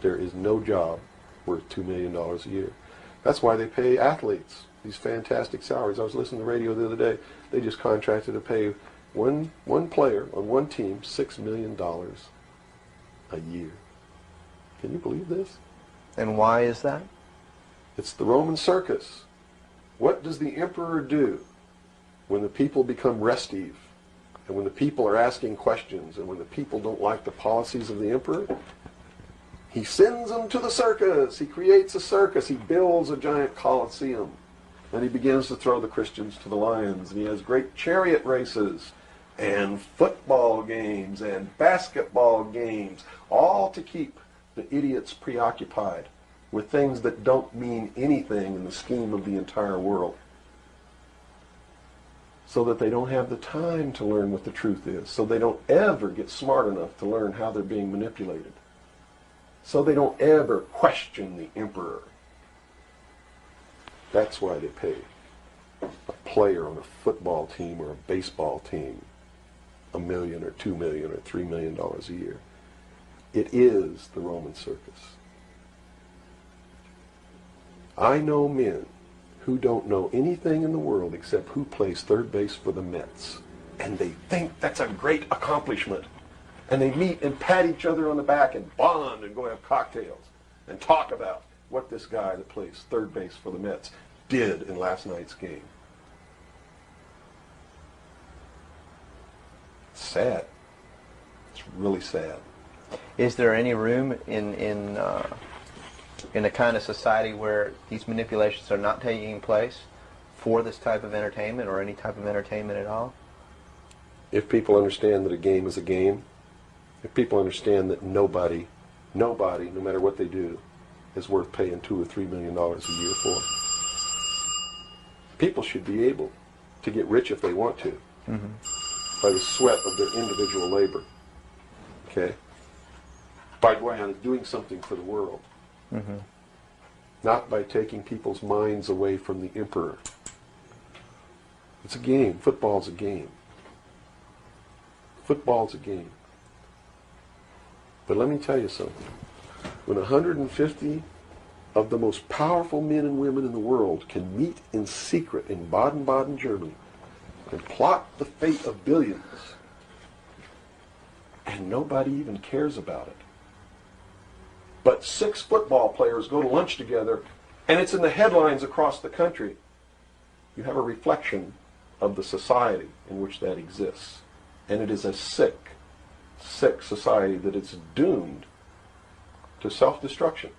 There is no job worth $2 million a year. That's why they pay athletes these fantastic salaries. I was listening to the radio the other day. They just contracted to pay one player on one team $6 million a year. Can you believe this? And why is that? It's the Roman circus. What does the emperor do when the people become restive, and when the people are asking questions, and when the people don't like the policies of the emperor? He sends them to the circus. He creates a circus. He builds a giant coliseum. And he begins to throw the Christians to the lions. And he has great chariot races and football games and basketball games, all to keep the idiots preoccupied with things that don't mean anything in the scheme of the entire world, so that they don't have the time to learn what the truth is, so they don't ever get smart enough to learn how they're being manipulated, so they don't ever question the emperor. That's why they pay a player on a football team or a baseball team $1 million or $2 million or $3 million a year. It is the Roman circus. I know men who don't know anything in the world except who plays third base for the Mets. And they think that's a great accomplishment. And they meet and pat each other on the back and bond and go have cocktails and talk about what this guy that plays third base for the Mets did in last night's game. It's sad. It's really sad. Is there any room in a kind of society where these manipulations are not taking place for this type of entertainment, or any type of entertainment at all? If people understand that a game is a game, if people understand that nobody, no matter what they do, is worth paying $2 or $3 million a year for, people should be able to get rich if they want to, by the sweat of their individual labor, okay? By going out and doing something for the world. Not by taking people's minds away from the emperor. It's a game. Football's a game. Football's a game. But let me tell you something. When 150 of the most powerful men and women in the world can meet in secret in Baden-Baden, Germany, and plot the fate of billions, and nobody even cares about it, but 6 football players go to lunch together, and it's in the headlines across the country, you have a reflection of the society in which that exists. And it is a sick society that is doomed to self-destruction.